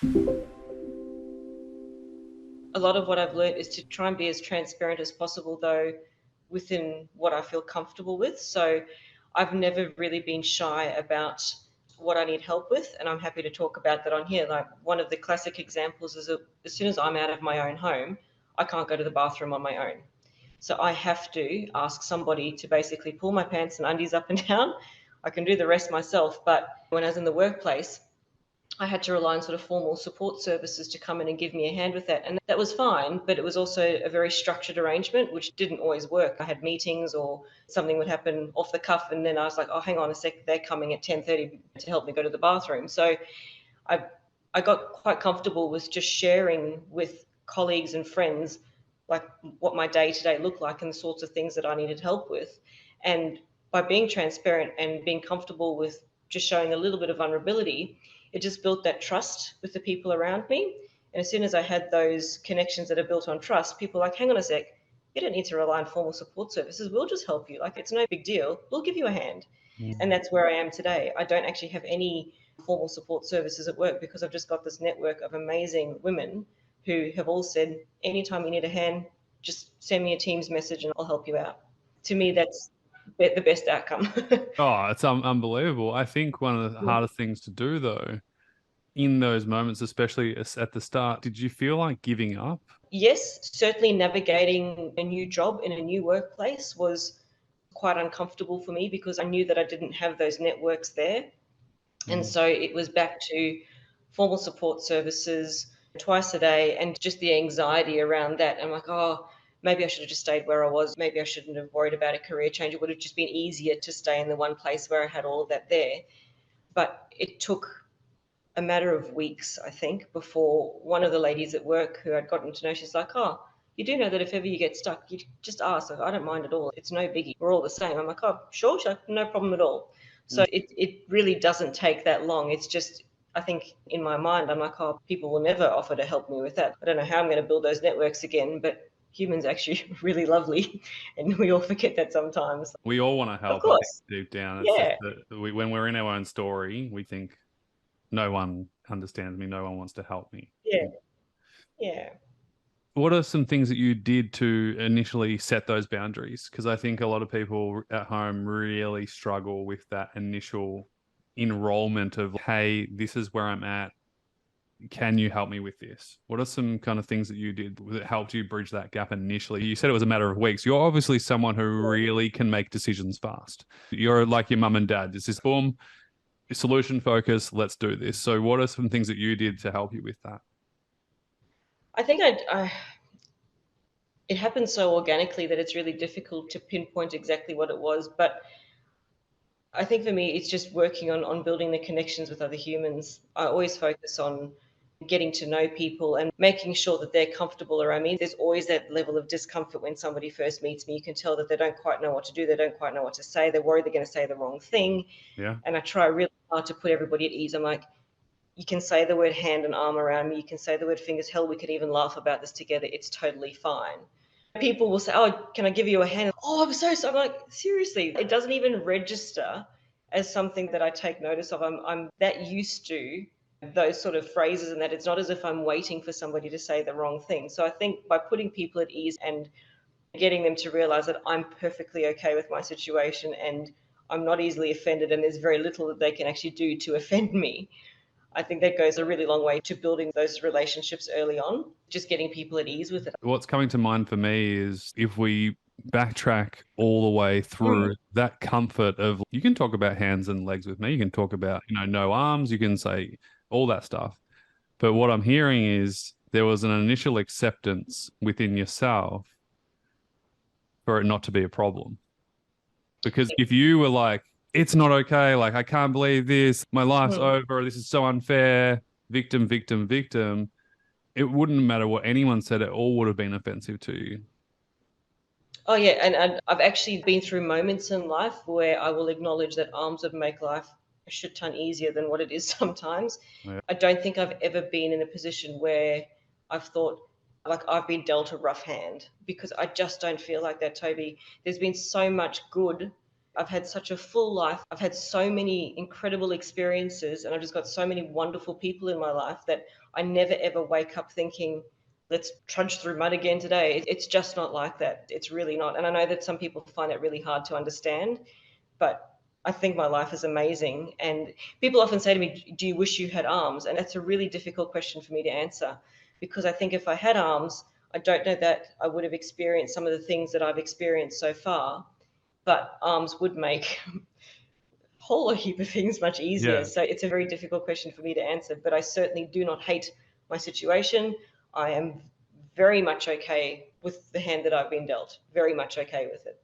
A lot of what I've learned is to try and be as transparent as possible, though, within what I feel comfortable with. So I've never really been shy about what I need help with, and I'm happy to talk about that on here. Like one of the classic examples is that as soon as I'm out of my own home, I can't go to the bathroom on my own. So I have to ask somebody to basically pull my pants and undies up and down. I can do the rest myself, but when I was in the workplace, I had to rely on sort of formal support services to come in and give me a hand with that. And that was fine, but it was also a very structured arrangement, which didn't always work. I had meetings or something would happen off the cuff, and then I was like, oh, hang on a sec, they're coming at 10:30 to help me go to the bathroom. So I, I got quite comfortable with just sharing with colleagues and friends like what my day to day looked like and the sorts of things that I needed help with. And by being transparent and being comfortable with just showing a little bit of vulnerability, it just built that trust with the people around me. And as soon as I had those connections that are built on trust, people are like, hang on a sec, you don't need to rely on formal support services. We'll just help you. Like, it's no big deal. We'll give you a hand. And Mm. that's where I am today. I don't actually have any formal support services at work because I've just got this network of amazing women who have all said, anytime you need a hand, just send me a Teams message and I'll help you out. To me, that's the best outcome. Oh, it's unbelievable. I think one of the hardest things to do, though, in those moments, especially at the start, did you feel like giving up? Yes, certainly navigating a new job in a new workplace was quite uncomfortable for me because I knew that I didn't have those networks there. And Mm. so it was back to formal support services twice a day and just the anxiety around that. I'm like, oh, maybe I should have just stayed where I was. Maybe I shouldn't have worried about a career change. It would have just been easier to stay in the one place where I had all of that there. But it took a matter of weeks, I think, before one of the ladies at work who I'd gotten to know, she's like, oh, you do know that if ever you get stuck, you just ask. Like, I don't mind at all. It's no biggie. We're all the same. I'm like, oh, sure, sure, no problem at all. So Mm. it really doesn't take that long. It's just, I think in my mind, I'm like, oh, people will never offer to help me with that. I don't know how I'm going to build those networks again, but humans are actually really lovely. And we all forget that sometimes. We all want to Of help, I think, course. deep down. It's just Yeah. that when we're in our own story, we think no one understands me, no one wants to help me. Yeah. Yeah. What are some things that you did to initially set those boundaries? Because I think a lot of people at home really struggle with that initial enrollment of, hey, this is where I'm at. Can you help me with this? What are some kind of things that you did that helped you bridge that gap initially? You said it was a matter of weeks. You're obviously someone who really can make decisions fast. You're like your mum and dad. This is boom, solution focus. Let's do this. So, what are some things that you did to help you with that? I think it happens so organically that it's really difficult to pinpoint exactly what it was. But I think for me, it's just working on building the connections with other humans. I always focus on getting to know people and making sure that they're comfortable around me. There's always that level of discomfort when somebody first meets me. You can tell that they don't quite know what to do. They don't quite know what to say. They're worried they're going to say the wrong thing. Yeah. And I try really hard to put everybody at ease. I'm like, you can say the word hand and arm around me. You can say the word fingers. Hell, we could even laugh about this together. It's totally fine. People will say, oh, can I give you a hand? Oh, I'm so sorry. I'm like, seriously, it doesn't even register as something that I take notice of. I'm that used to those sort of phrases and that it's not as if I'm waiting for somebody to say the wrong thing. So I think by putting people at ease and getting them to realize that I'm perfectly okay with my situation and I'm not easily offended and there's very little that they can actually do to offend me, I think that goes a really long way to building those relationships early on, just getting people at ease with it. What's coming to mind for me is if we backtrack all the way Mm. through that comfort of you can talk about hands and legs with me, you can talk about, no arms, you can say all that stuff. But what I'm hearing is there was an initial acceptance within yourself for it not to be a problem. Because if you were like, it's not okay, like, I can't believe this, my life's Mm. over, this is so unfair, victim, victim, victim, it wouldn't matter what anyone said, it all would have been offensive to you. Oh yeah, and I've actually been through moments in life where I will acknowledge that arms would make life a shit ton easier than what it is sometimes. Yeah. I don't think I've ever been in a position where I've thought like I've been dealt a rough hand because I just don't feel like that, Toby. There's been so much good I've had such a full life. I've had so many incredible experiences, and I've just got so many wonderful people in my life that I never ever wake up thinking, let's trudge through mud again today. It's just not like that. It's really not. And I know that some people find it really hard to understand, but I think my life is amazing. And people often say to me, do you wish you had arms? And that's a really difficult question for me to answer, because I think if I had arms, I don't know that I would have experienced some of the things that I've experienced so far, but arms would make a whole heap of things much easier. Yeah. So it's a very difficult question for me to answer, but I certainly do not hate my situation. I am very much okay with the hand that I've been dealt, very much okay with it.